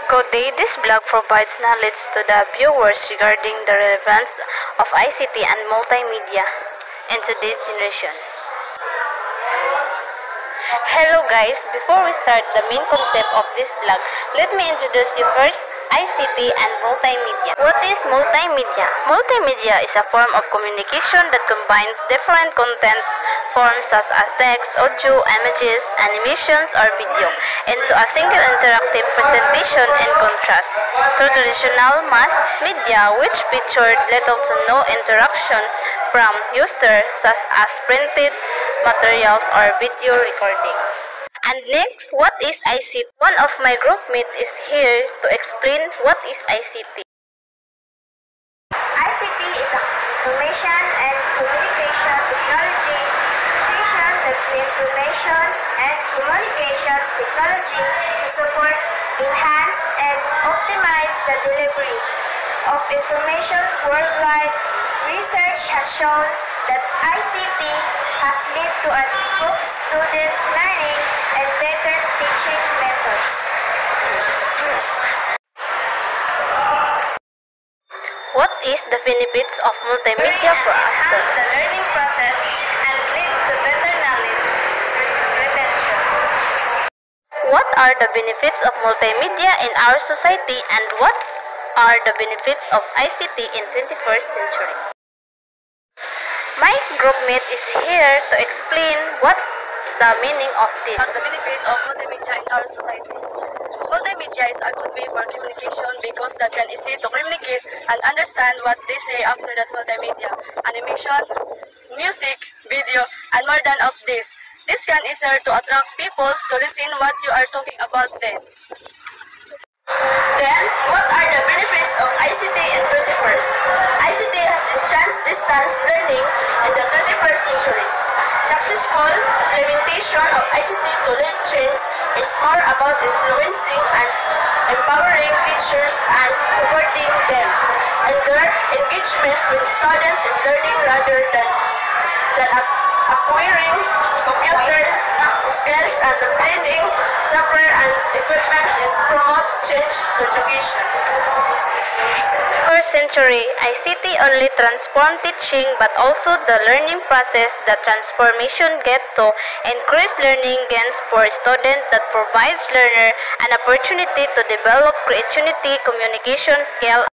Good day. This blog provides knowledge to the viewers regarding the relevance of ICT and multimedia in today's generation. Hello guys, before we start the main concept of this blog, let me introduce you first ICT and multimedia. What is multimedia? Multimedia is a form of communication that combines different content forms such as text, audio, images, animations, or video into a single interactive presentation in contrast to traditional mass media which featured little to no interaction from user such as printed materials or video recording. And next, what is ICT? One of my groupmates is here to explain what is ICT. ICT is a information and communication technology station that information and communications technology to support, enhance, and optimize the delivery of information worldwide. Research has shown that ICT has led to an improved student learning and better teaching methods. What is the benefits of multimedia for us? Enhance the learning process and leads to better knowledge retention. What are the benefits of multimedia in our society and what are the benefits of ICT in 21st century? My groupmate is here to explain what the meaning of this. The benefits of multimedia in our societies. Multimedia is a good way for communication because that can easy to communicate and understand what they say after that multimedia, animation, music, video, and more than of this. This can easier to attract people to listen what you are talking about then. Then, what are the benefits of ICT in 21st? ICT has enhanced distance learning in the 21st century. Successful implementation of ICT to learn trends is more about influencing and empowering teachers and supporting them and their engagement with students in learning rather than acquiring computer skills and obtaining software and equipment and promote change to education. First century, ICT only transform teaching but also the learning process. The transformation get to increase learning gains for students that provides learner an opportunity to develop creativity, communication skill,